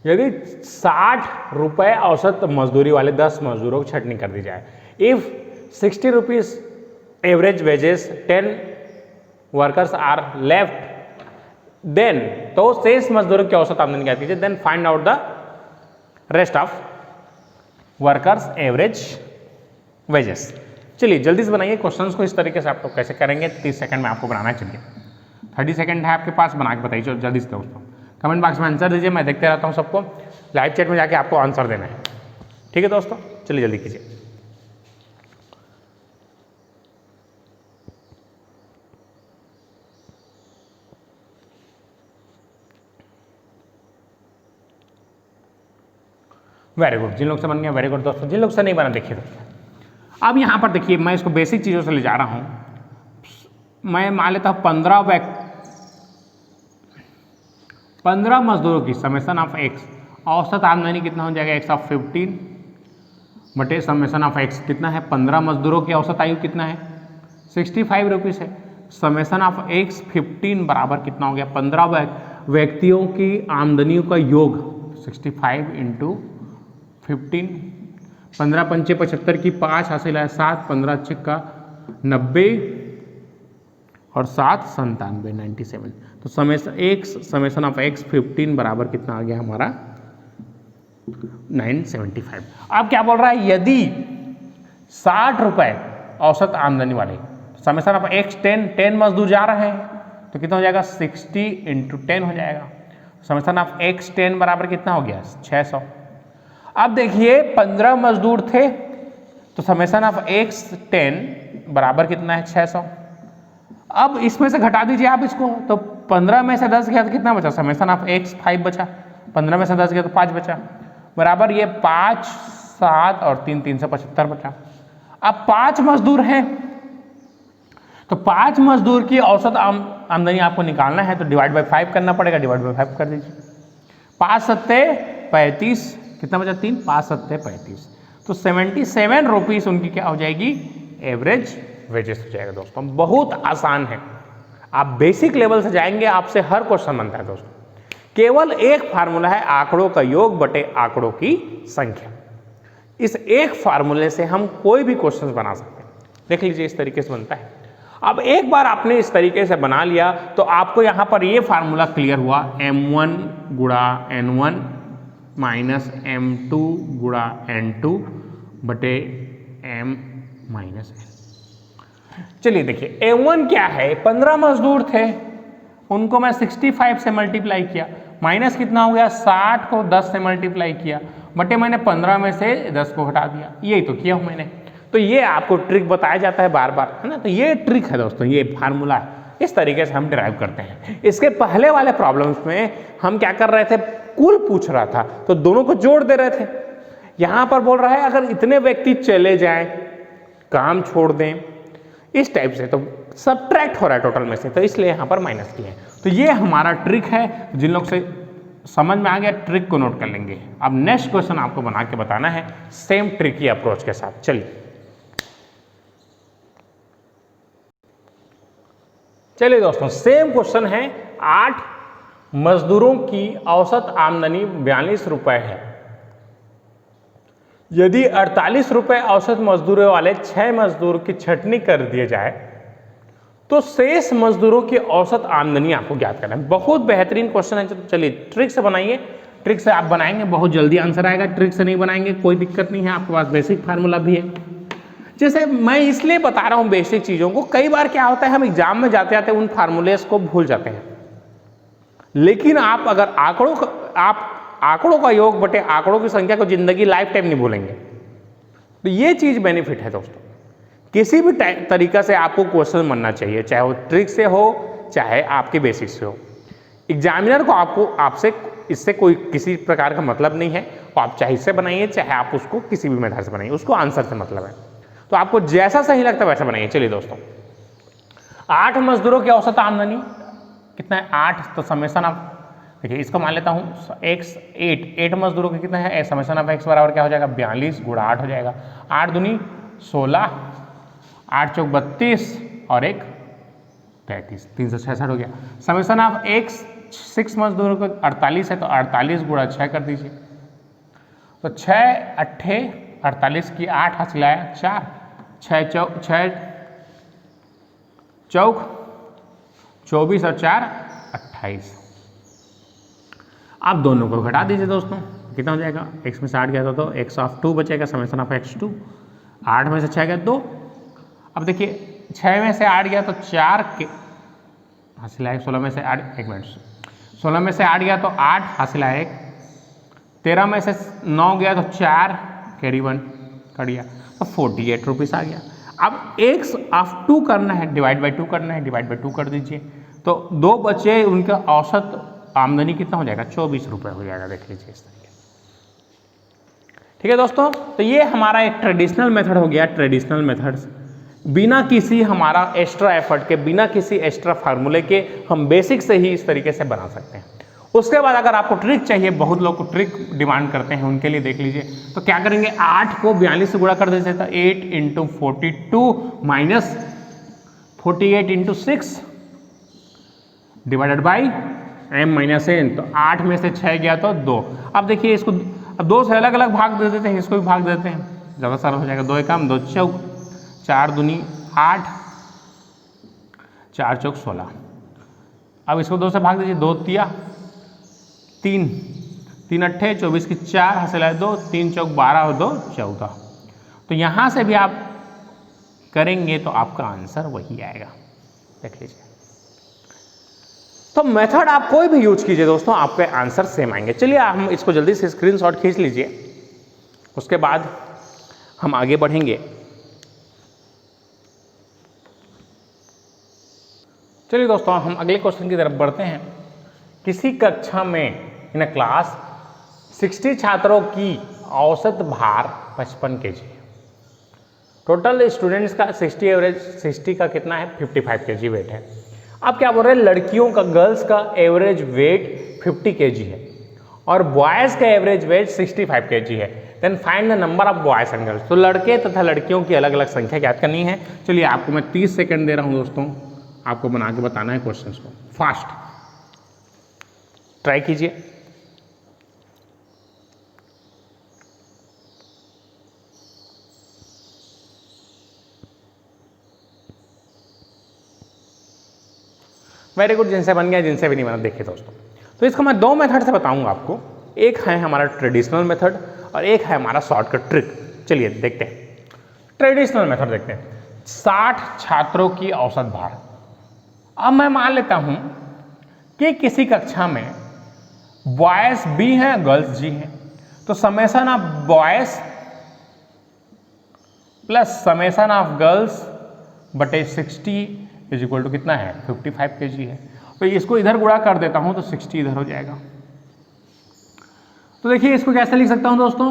A: यदि 60 रुपए औसत मजदूरी वाले 10 मजदूरों की छटनी कर दी जाए, if 60 rupees average wages 10 workers are left, then तो शेष मजदूरों की औसत आमदनी क्या कीजिए, then find out the rest of workers average wages. चलिए जल्दी से बनाइए क्वेश्चंस को। इस तरीके से आप लोग कैसे करेंगे, 30 सेकंड में आपको बनाना है। चलिए 30 सेकंड है आपके पास, बना के बताइए जल्दी से दोस्तों। कमेंट बॉक्स में आंसर दीजिए, मैं देखते रहता हूँ सबको। लाइव चैट में जाके आपको आंसर देना है, ठीक है दोस्तों। चलिए जल्दी कीजिए। वेरी गुड, जिन लोग से बन गया वेरी गुड दोस्तों, जिन लोग से नहीं बना देखिए दोस्तों। अब यहाँ पर देखिए, मैं इसको बेसिक चीज़ों से ले जा रहा हूँ। मैं मान लेता हूँ 15 मजदूरों की समेशन ऑफ x, औसत आमदनी कितना हो जाएगा, x ऑफ 15 बटे समेशन ऑफ x कितना है, 15 मजदूरों की औसत आयु कितना है, 65 रुपीज़ है। समेशन ऑफ x 15 बराबर कितना हो गया, 15 व्यक्तियों की आमदनियों का योग, 65 इंटू 15, 15 पंचे 75 की 5 हासिल है 7, 15 छिक्का 90 और 7 97 97। तो समेशन ऑफ x 15 बराबर कितना आ गया हमारा 975। अब क्या बोल रहा है, यदि 60 रुपए औसत आमदनी वाले, समेशन ऑफ x 10 मजदूर जा रहे हैं तो कितना हो जाएगा, 60 इंटू 10 हो जाएगा। समेशन ऑफ x 10 बराबर कितना हो गया, 600। अब देखिए 15 मजदूर थे तो समेशन ऑफ x 10 बराबर कितना है, 600। अब इसमें से घटा दीजिए आप इसको, तो 15 में से 10 गया तो कितना बचा, समेशन ऑफ x 5 बचा, 15 में से 10 गया तो 5 बचा, बराबर ये 5 7 और 3 375 बचा। अब 5 मजदूर हैं तो 5 मजदूर की औसत आमदनी आपको निकालना है, तो डिवाइड बाय 5 करना पड़ेगा, डिवाइड बाय 5 कर दीजिए। 5 सत्ते 35, कितना बचा 3, 5 सत्ते 35, तो 77 रुपीज़ उनकी क्या हो जाएगी, एवरेज वेजेस हो जाएगा दोस्तों। बहुत आसान है, आप बेसिक लेवल से जाएंगे आपसे हर क्वेश्चन बनता है दोस्तों। केवल एक फार्मूला है, आंकड़ों का योग बटे आंकड़ों की संख्या। इस एक फार्मूले से हम कोई भी क्वेश्चन बना सकते हैं। देख लीजिए इस तरीके से बनता है। अब एक बार आपने इस तरीके से बना लिया तो आपको यहाँ पर ये फार्मूला क्लियर हुआ, m1 गुणा n1 माइनस m2 गुणा n2 बटे m माइनस n। चलिए देखिए m1 क्या है, 15 मजदूर थे, उनको मैं 65 से मल्टीप्लाई किया, माइनस कितना हो गया, 60 को 10 से मल्टीप्लाई किया बटे मैंने 15 में से 10 को हटा दिया, यही तो किया हूँ मैंने। तो ये आपको ट्रिक बताया जाता है बार बार, है ना। तो ये ट्रिक है दोस्तों, ये फार्मूला है, इस तरीके से हम डिराइव करते हैं। इसके पहले वाले प्रॉब्लम्स में हम क्या कर रहे थे, कुल पूछ रहा था तो दोनों को जोड़ दे रहे थे। यहाँ पर बोल रहा है अगर इतने व्यक्ति चले जाएं, काम छोड़ दें, इस टाइप से, तो सबट्रैक्ट हो रहा है टोटल में से, तो इसलिए यहाँ पर माइनस किया है। तो ये हमारा ट्रिक है, जिन लोग से समझ में आ गया ट्रिक को नोट कर लेंगे। अब नेक्स्ट क्वेश्चन आपको बना के बताना है सेम ट्रिकी अप्रोच के साथ। चलिए दोस्तों, सेम क्वेश्चन है। 8 मजदूरों की औसत आमदनी 42 रुपए है। यदि 48 रुपए औसत मजदूरों वाले 6 मजदूर की छटनी कर दिए जाए तो शेष मजदूरों की औसत आमदनी आपको ज्ञात करना है। बहुत बेहतरीन क्वेश्चन है। चलिए ट्रिक से बनाइए, ट्रिक से आप बनाएंगे बहुत जल्दी आंसर आएगा। ट्रिक से नहीं बनाएंगे कोई दिक्कत नहीं है, आपके पास बेसिक फार्मूला भी है। जैसे मैं इसलिए बता रहा हूं बेसिक चीजों को, कई बार क्या होता है हम एग्जाम में जाते जाते उन फार्मूलेस को भूल जाते हैं, लेकिन आप अगर आंकड़ों का योग बटे आंकड़ों की संख्या को जिंदगी लाइफ टाइम नहीं भूलेंगे। तो ये चीज बेनिफिट है दोस्तों। किसी भी तरीका से आपको क्वेश्चन बनना चाहिए, चाहे वो ट्रिक से हो चाहे आपके बेसिक से हो। एग्जामिनर को आपसे इससे कोई किसी प्रकार का मतलब नहीं है, आप चाहे इससे बनाइए चाहे आप उसको किसी भी मेथड से बनाइए, उसको आंसर से मतलब है। तो आपको जैसा सही लगता है वैसा बनाइए। चलिए दोस्तों, 8 मजदूरों की औसत आमदनी कितना है, 8, तो समेशन आप देखिए इसको मान लेता हूँ x 8 मजदूरों का कितना है, समेशन ऑफ x बराबर क्या हो जाएगा, 42 गुणा 8 हो जाएगा। 8 दूनी 16, 8 चौक 32 और 1 33, 366 हो गया। समेशन ऑफ x 6 मजदूरों को 48 है, तो 48 गुणा 6 कर दीजिए। तो 6 अट्ठे 48 की 8 हासिलाया 4, 6 चौक 24 और 4 28। आप दोनों को घटा दीजिए दोस्तों, कितना हो जाएगा, x में से 8 गया था तो x ऑफ 2 बचेगा, समेशन ऑफ x 2। 8 में से 6 गया 2। अब देखिए 6 में से 8 गया तो 4 के हासिल आए, 16 में से 8, 1 मिनट, 16 में से 8 गया तो 8 हासिल आए 1, 13 में से 9 गया तो 4 कैरी 1 कट गया, तो 48 रुपीज़ आ गया। अब x ऑफ 2 करना है, डिवाइड बाई 2 करना है, डिवाइड बाई 2 कर दीजिए, तो 2 बचे, उनका औसत आमदनी कितना हो जाएगा, 24 रुपये हो जाएगा। देख लीजिए इस तरीके। ठीक है दोस्तों, तो ये हमारा एक ट्रेडिशनल मेथड हो गया। ट्रेडिशनल मेथड्स बिना किसी हमारा एक्स्ट्रा एफर्ट के, बिना किसी एक्स्ट्रा फार्मूले के हम बेसिक से ही इस तरीके से बना सकते हैं। उसके बाद अगर आपको ट्रिक चाहिए, बहुत लोग को ट्रिक डिमांड करते हैं, उनके लिए देख लीजिए। तो क्या करेंगे, 8 को 42 से गुणा कर देते, तो 8 into 42 minus 48 into 6 divided by m minus n, तो 8 में से 6 गया तो 2। अब देखिए इसको, अब 2 से अलग अलग भाग दे देते हैं, इसको भी भाग देते हैं, ज़्यादा सारा हो जाएगा। 2 एकम 2 चौक, 4 दूनी 8, 4 चौक 16। अब इसको 2 से भाग दीजिए, 2 तिया 3, 3 अट्ठे 24 की 4 हासिल है 2, 3 चौक 12 और 2 14। तो यहाँ से भी आप करेंगे तो आपका आंसर वही आएगा। देख लीजिए। तो मेथड आप कोई भी यूज कीजिए दोस्तों, आपके आंसर सेम आएंगे। चलिए हम इसको जल्दी से स्क्रीनशॉट खींच लीजिए, उसके बाद हम आगे बढ़ेंगे। चलिए दोस्तों, हम अगले क्वेश्चन की तरफ बढ़ते हैं। किसी कक्षा में इन क्लास 60 छात्रों की औसत भार 55 kg। टोटल स्टूडेंट्स का 60 एवरेज 60 का कितना है, 55 kg वेट है। अब क्या बोल रहे हैं, लड़कियों का, गर्ल्स का एवरेज वेट 50 kg है और बॉयज़ का एवरेज वेट 65 kg है। Then find the number of boys and girls. तो लड़के तथा लड़कियों की अलग अलग संख्या ज्ञात करनी है। चलिए आपको मैं 30 सेकंड दे रहा हूं दोस्तों, आपको बना के बताना है क्वेश्चंस को। फास्ट ट्राई कीजिए। वेरी गुड, जिनसे बन गया, जिनसे भी नहीं बना। देखिए दोस्तों, तो इसको मैं 2 मेथड से बताऊंगा आपको। एक है हमारा ट्रेडिशनल मेथड और एक है हमारा शॉर्टकट ट्रिक। चलिए देखते हैं ट्रेडिशनल मेथड, देखते हैं। 60 छात्रों की औसत भार। अब मैं मान लेता हूं कि किसी कक्षा में बॉयज बी है, गर्ल्स जी है, तो summation of boys plus summation of girls बटे 60 इज इक्वल टू कितना है 55 kg है। तो इसको इधर गुणा कर देता हूं तो 60 इधर हो जाएगा। तो देखिए इसको कैसे लिख सकता हूं दोस्तों,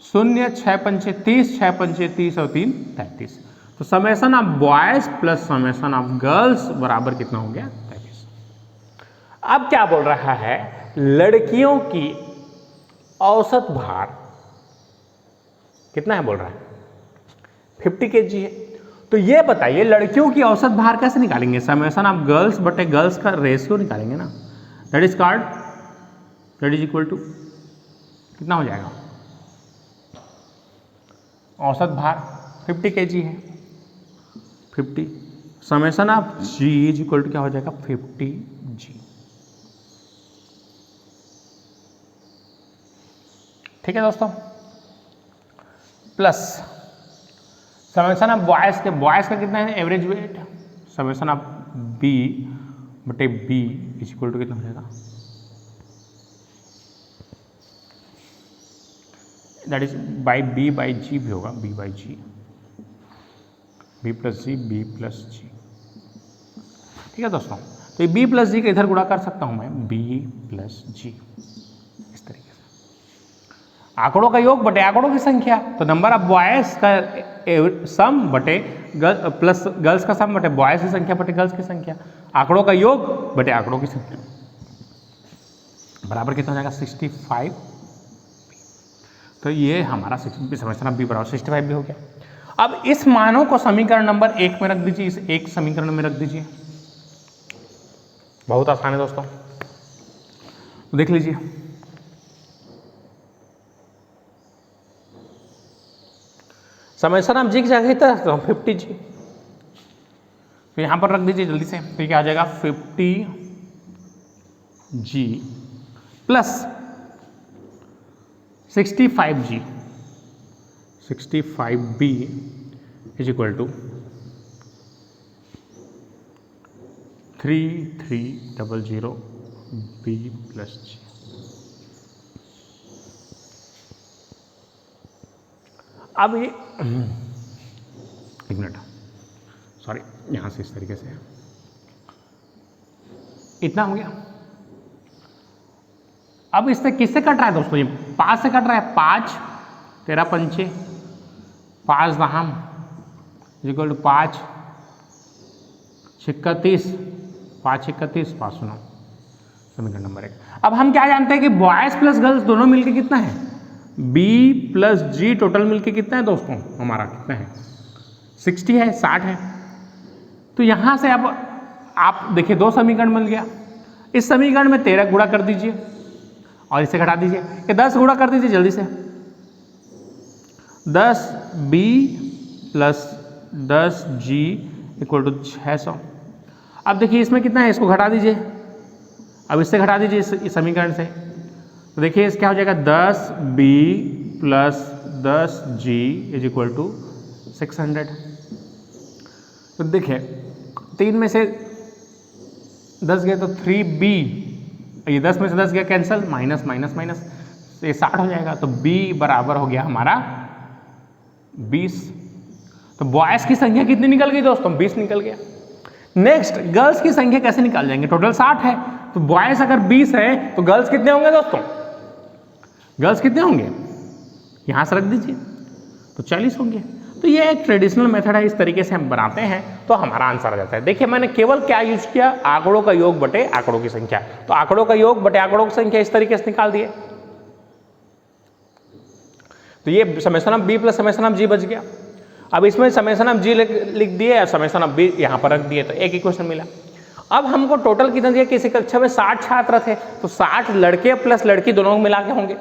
A: 0 6 पंचे 30, 6 पंचे 30 और 3 33। तो summation of boys plus summation of girls बराबर कितना हो गया 33। अब क्या बोल रहा है, लड़कियों की औसत भार कितना है बोल रहा है 50 kg है। तो ये बताइए लड़कियों की औसत भार कैसे निकालेंगे, समेशन ऑफ गर्ल्स बटे गर्ल्स का रेशियो निकालेंगे ना, that is called that is equal to कितना हो जाएगा, औसत भार 50 kg है, 50 summation of g is equal to क्या हो जाएगा 50g। ठीक है दोस्तों, प्लस समेशन ऑफ बॉयज का कितना है average weight, summation of B बटे बी इज इक्वल टू कितना हो जाएगा, that is by B by G भी होगा, B by G, B plus G, B plus G. ठीक है दोस्तों, तो ये बी प्लस जी का इधर गुणा कर सकता हूं मैं, बी प्लस जी, इस तरीके से। आंकड़ों का योग बटे आंकड़ों की संख्या, तो नंबर ऑफ बॉयज का सम बटे प्लस गर्ल्स का सम बटे बॉयज की संख्या बटे गर्ल्स की संख्या, आंकड़ों का योग बटे आंकड़ों की संख्या बराबर कितना हो जाएगा 65। तो ये हमारा समेशन ऑफ बी बराबर 65 भी हो गया। अब इस मानों को समीकरण नंबर 1 में रख दीजिए, इस एक समीकरण में रख दीजिए, बहुत आसान है दोस्तों, तो देख लीजिए। समेशन ऑफ जी की जगह तो 50g, तो यहां पर रख दीजिए जल्दी से, तो क्या आ जाएगा 50g plus 65g 65b is equal to 3300b plus g। अब ये एक मिनट, सॉरी, यहां से इस तरीके से इतना हो गया। अब इससे किससे कट रहा है दोस्तों, ये 5 से कट रहा है, 5 13 पंचे 5 दहम इक्वल टू 5 छिक्का 30, 5 छिक्का 30, 5 9, समीकरण नंबर 1। अब हम क्या जानते हैं कि बॉयज प्लस गर्ल्स दोनों मिलके कितना है, बी प्लस जी टोटल मिलके कितना है दोस्तों, हमारा कितना है 60 है, 60 है। तो यहां से अब आप देखिए 2 समीकरण मिल गया, इस समीकरण में 13 गुणा कर दीजिए और इसे घटा दीजिए, ये 10 गुणा कर दीजिए जल्दी से, 10b plus 10g equal to 600। अब देखिए इसमें कितना है, इसको घटा दीजिए, अब इससे घटा दीजिए इस समीकरण से, तो देखिए इस क्या हो जाएगा 10b plus 10g is equal to 600। तो देखिए 3 में से 10 गए तो 3b, ये 10 में से 10 गया कैंसिल, माइनस माइनस माइनस, ये 60 हो जाएगा। तो b बराबर हो गया हमारा 20। तो बॉयज की संख्या कितनी निकल गई दोस्तों, 20 निकल गया। नेक्स्ट गर्ल्स की संख्या कैसे निकाल जाएंगे, टोटल 60 है, तो बॉयज अगर 20 है तो गर्ल्स कितने होंगे दोस्तों, गर्ल्स कितने होंगे, यहां से रख दीजिए, तो 40 होंगे। तो ये एक ट्रेडिशनल मेथड है, इस तरीके से हम बनाते हैं तो हमारा आंसर आ जाता है। देखिए मैंने केवल क्या यूज किया, आंकड़ों का योग बटे आंकड़ों की संख्या, तो आंकड़ों का योग बटे आंकड़ों की संख्या इस तरीके से निकाल दिए। तो ये summation of B plus summation of G बच गया। अब इसमें समेशन ऑफ जी लिख दिए और समेशन ऑफ बी यहां पर रख दिए, तो एक इक्वेशन मिला। अब हमको टोटल कितना दिया, किसी कक्षा में 60 छात्र थे, तो 60 लड़के प्लस लड़की दोनों मिला के होंगे।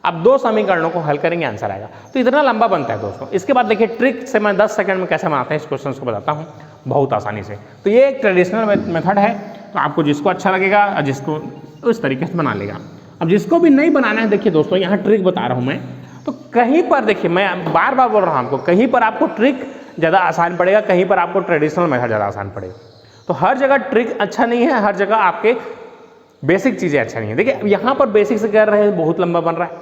A: अब 2 समीकरणों को हल करेंगे, आंसर आएगा। तो इतना लंबा बनता है दोस्तों। इसके बाद देखिए ट्रिक से मैं 10 सेकंड में कैसे बनाते हैं इस क्वेश्चन को बताता हूं बहुत आसानी से। तो ये एक ट्रेडिशनल मेथड है, तो आपको जिसको अच्छा लगेगा जिसको उस तरीके से बना लेगा। अब जिसको भी नहीं बनाना है, देखिए दोस्तों यहाँ ट्रिक बता रहा हूँ मैं, तो कहीं पर देखिए मैं बार बार बोल रहा हूँ आपको, कहीं पर आपको ट्रिक ज़्यादा आसान पड़ेगा, कहीं पर आपको ट्रेडिशनल मेथड ज़्यादा आसान पड़ेगा। तो हर जगह ट्रिक अच्छा नहीं है, हर जगह आपके बेसिक चीज़ें अच्छा नहीं है। देखिए यहाँ पर बेसिक से कर रहे हैं, बहुत लंबा बन रहा है,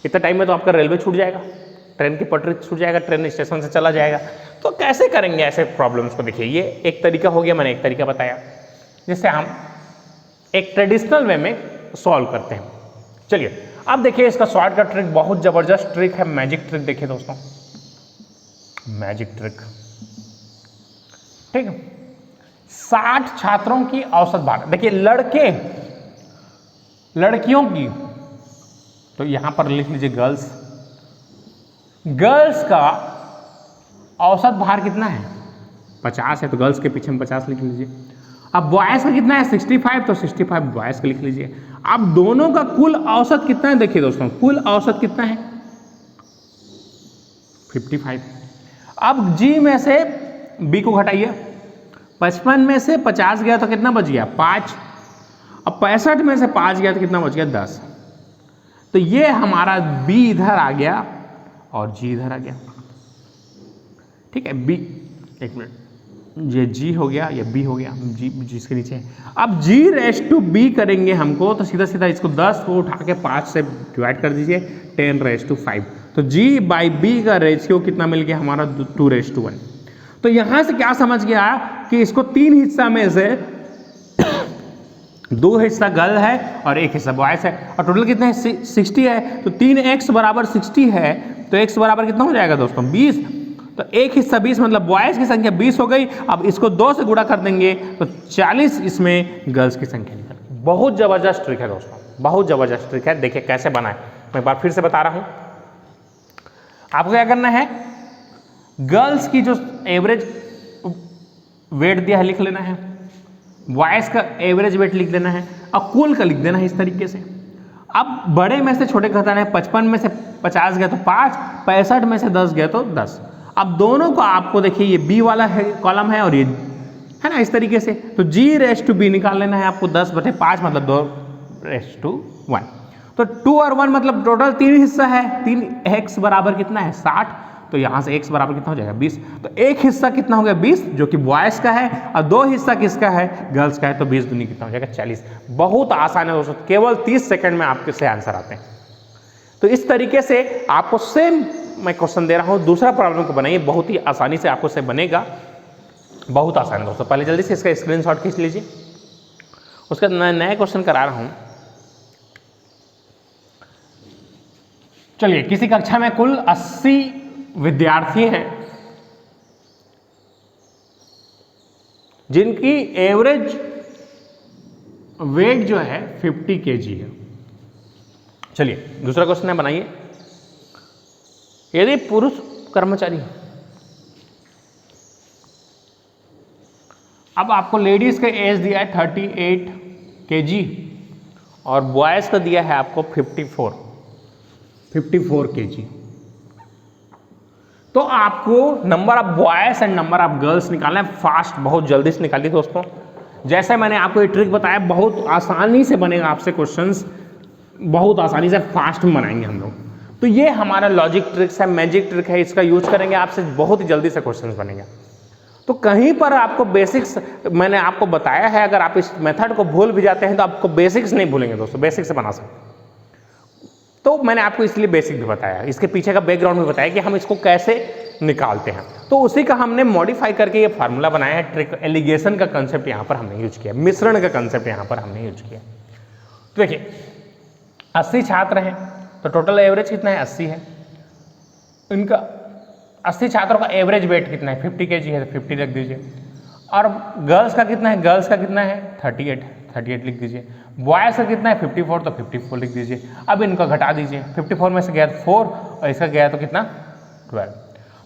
A: इतना टाइम में तो आपका रेलवे छूट जाएगा, ट्रेन की पटरी छूट जाएगा, ट्रेन स्टेशन से चला जाएगा। तो कैसे करेंगे ऐसे प्रॉब्लम्स को? देखिए ये एक तरीका हो गया, मैंने एक तरीका बताया जिससे हम एक ट्रेडिशनल वे में सॉल्व करते हैं। चलिए अब देखिए इसका शॉर्टकट ट्रिक, बहुत जबरदस्त ट्रिक है, मैजिक ट्रिक। देखिए दोस्तों मैजिक ट्रिक, ठीक है। 60 छात्रों की औसत भार, देखिए लड़के लड़कियों की, तो यहां पर लिख लीजिए गर्ल्स, गर्ल्स का औसत भार कितना है 50 है, तो गर्ल्स के पीछे में 50 लिख लीजिए। अब बॉयज का कितना है 65, तो 65 बॉयज का लिख लीजिए। अब दोनों का कुल औसत कितना है, देखिए दोस्तों कुल औसत कितना है 55। अब जी में से बी को घटाइए, 55 में से 50 गया तो कितना बच गया 5। अब 65 में से 5 गया तो कितना बच गया 10। तो ये हमारा बी इधर आ गया और जी इधर आ गया, ठीक है। बी, एक मिनट, ये जी हो गया, ये बी हो गया, जी जिसके नीचे है। अब जी रेस टू बी करेंगे हमको, तो सीधा सीधा इसको 10 को उठा के 5 से डिवाइड कर दीजिए, 10 रेस टू 5। तो जी बाई बी का रेशियो कितना मिल गया हमारा 2 रेस टू 1। तो यहां से क्या समझ गया कि इसको 3 हिस्सा में से 2 हिस्सा गर्ल है और 1 हिस्सा बॉयज है, और टोटल कितने हैं 60 है। तो 3x बराबर 60 है, तो x बराबर कितना हो जाएगा दोस्तों 20। तो 1 हिस्सा 20 मतलब बॉयज की संख्या 20 हो गई। अब इसको 2 से गुणा कर देंगे तो 40 इसमें गर्ल्स की संख्या निकल गई। बहुत जबरदस्त ट्रिक है दोस्तों, बहुत जबरदस्त ट्रिक है। देखिए कैसे बनाए, मैं एक बार फिर से बता रहा हूं। आपको क्या करना है, गर्ल्स की जो एवरेज वेट दिया है लिख लेना है, बॉयज का एवरेज वेट लिख देना है, और कुल का लिख देना है इस तरीके से। अब बड़े में से छोटे का घटाना है, 55 में से 50 गया तो 5, 65 में से 10 गया तो 10। अब दोनों को आपको देखिए ये बी वाला है कॉलम है और ये है ना, इस तरीके से। तो जी रेस टू बी निकाल लेना है आपको, 10/5 मतलब 2 रेस टू 1। तो 2 और 1 मतलब टोटल 3 हिस्सा है, 3x बराबर कितना है 60। तो यहां से x बराबर कितना हो जाएगा 20। तो एक हिस्सा कितना हो गया 20 जो कि बॉयज का है, और 2 हिस्सा किसका है गर्ल्स का है। तो 20 दूनी कितना हो जाएगा 40। बहुत आसान है दोस्तों, केवल 30 सेकंड में आपके से आंसर आते हैं। तो इस तरीके से आपको सेम मैं क्वेश्चन दे रहा हूं, दूसरा प्रॉब्लम को बनाइए, बहुत ही आसानी से आपको से बनेगा, बहुत आसान है दोस्तों। पहले जल्दी से इसका स्क्रीनशॉट खींच लीजिए, उसका नया क्वेश्चन करा रहा हूं। चलिए, किसी कक्षा में कुल 80 विद्यार्थी हैं जिनकी एवरेज वेट जो है 50 kg है। चलिए दूसरा क्वेश्चन है, बनाइए। यदि पुरुष कर्मचारी, अब आपको लेडीज का एज दिया है 38 kg और बॉयज का दिया है आपको 54 kg। तो आपको number of boys and number of girls निकालना है फास्ट, बहुत जल्दी से निकालिए दोस्तों। जैसे मैंने आपको ये ट्रिक बताया, बहुत आसानी से बनेगा आपसे क्वेश्चंस, बहुत आसानी से फास्ट में बनाएंगे हम लोग। तो ये हमारा लॉजिक ट्रिक्स है, मैजिक ट्रिक है, इसका यूज करेंगे आपसे बहुत ही जल्दी से क्वेश्चंस बनेंगे। तो कहीं पर आपको बेसिक्स मैंने आपको बताया है, अगर आप इस मेथड को भूल भी जाते हैं तो आपको बेसिक्स नहीं भूलेंगे दोस्तों, बेसिक से बना सकते। तो मैंने आपको इसलिए बेसिक भी बताया, इसके पीछे का बैकग्राउंड भी बताया कि हम इसको कैसे निकालते हैं। तो उसी का हमने मॉडिफाई करके ये फार्मूला बनाया है। ट्रिक एलिगेशन का कंसेप्ट यहाँ पर हमने यूज किया, मिश्रण का कंसेप्ट यहाँ पर हमने यूज किया। तो देखिए 80 छात्र हैं, तो टोटल एवरेज कितना है 80 है। इनका 80 छात्रों का एवरेज वेट कितना है 50 kg है, तो 50 रख दीजिए। और गर्ल्स का कितना है, गर्ल्स का कितना है 38 लिख दीजिए। बॉयज का कितना है 54, तो 54 लिख दीजिए। अब इनको घटा दीजिए, 54 में से गया 4 और इसका गया तो कितना 12।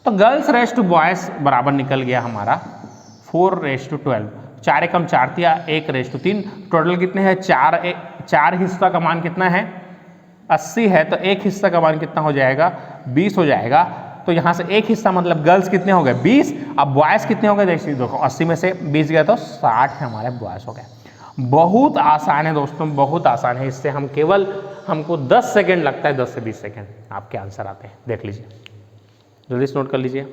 A: तो गर्ल्स रेस टू बॉयज बराबर निकल गया हमारा 4 रेस टू 12। 4 एकम 4 दिया, 1 रेस टू 3। टोटल कितने हैं 4 हिस्सा का मान कितना है 80 है, तो एक हिस्सा का मान कितना हो जाएगा 20 हो जाएगा। तो यहाँ से एक हिस्सा मतलब गर्ल्स कितने हो गए 20, अब बॉयज कितने हो गए देखो 80 में से 20 गया तो 60 हमारे बॉयज हो गए। बहुत आसान है दोस्तों, बहुत आसान है। इससे हम केवल हमको 10 सेकेंड लगता है, 10 से 20 सेकेंड आपके आंसर आते हैं। देख लीजिए, जल्दी से नोट कर लीजिए।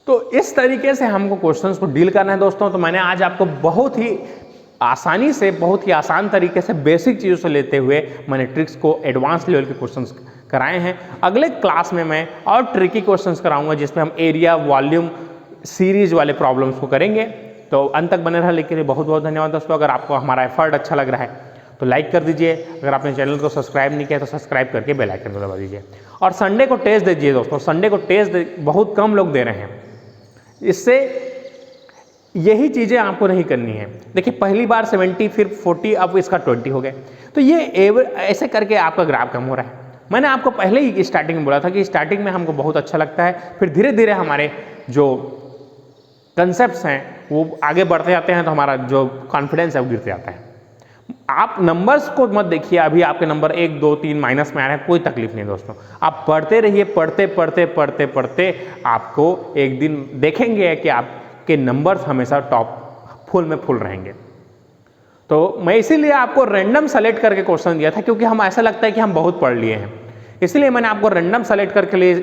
A: तो इस तरीके से हमको क्वेश्चंस को डील करना है दोस्तों। तो मैंने आज आपको बहुत ही आसानी से, बहुत ही आसान तरीके से बेसिक चीज़ों से लेते हुए मैंने ट्रिक्स को एडवांस लेवल के क्वेश्चंस कराए हैं। अगले क्लास में मैं और ट्रिकी क्वेश्चंस कराऊंगा जिसमें हम एरिया, वॉल्यूम, सीरीज वाले प्रॉब्लम्स को करेंगे। तो अंत तक बने रहने के लिए बहुत बहुत धन्यवाद दोस्तों। अगर आपको हमारा एफर्ट अच्छा लग रहा है तो लाइक कर दीजिए। अगर आपने चैनल को सब्सक्राइब नहीं किया तो सब्सक्राइब करके बेल आइकन को दबा दीजिए। और संडे को टेस्ट दीजिए दोस्तों। संडे को टेस्ट बहुत कम लोग दे रहे हैं। इससे यही चीज़ें आपको नहीं करनी है। देखिए पहली बार 70, फिर 40, अब इसका 20 हो गए। तो ये ऐसे करके आपका ग्राफ कम हो रहा है। मैंने आपको पहले ही स्टार्टिंग में बोला था कि स्टार्टिंग में हमको बहुत अच्छा लगता है, फिर धीरे धीरे हमारे जो कंसेप्ट्स हैं वो आगे बढ़ते जाते हैं तो हमारा जो कॉन्फिडेंस है वो गिरते जाता है। आप नंबर्स को मत देखिए, अभी आपके नंबर 1, 2, 3 माइनस में आ रहे हैं, कोई तकलीफ नहीं दोस्तों। आप पढ़ते रहिए, पढ़ते पढ़ते पढ़ते पढ़ते आपको एक दिन देखेंगे कि आपके नंबर्स हमेशा टॉप फुल में फुल रहेंगे। तो मैं इसीलिए आपको रैंडम सेलेक्ट करके क्वेश्चन दिया था, क्योंकि हम ऐसा लगता है कि हम बहुत पढ़ लिए हैं। इसलिए मैंने आपको रैंडम सेलेक्ट करके लिए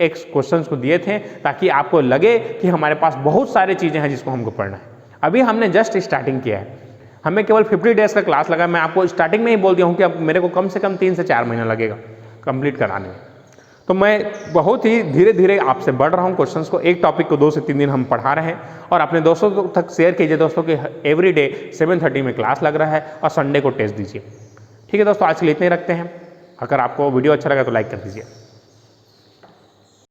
A: एक क्वेश्चन को दिए थे ताकि आपको लगे कि हमारे पास बहुत सारी चीज़ें हैं जिसको हमको पढ़ना है। अभी हमने जस्ट स्टार्टिंग किया है, हमें केवल 50 डेज का क्लास लगा। मैं आपको स्टार्टिंग में ही बोल दिया हूँ कि अब मेरे को कम से कम 3 से 4 महीना लगेगा कंप्लीट कराने में। तो मैं बहुत ही धीरे धीरे आपसे बढ़ रहा हूँ क्वेश्चंस को। एक टॉपिक को 2 से 3 दिन हम पढ़ा रहे हैं और अपने दोस्तों तक शेयर कीजिए दोस्तों कि एवरी डे 7:30 में क्लास लग रहा है और संडे को टेस्ट दीजिए। ठीक है दोस्तों, आज के लिए इतने ही रखते हैं। अगर आपको वीडियो अच्छा लगा तो लाइक कर दीजिए।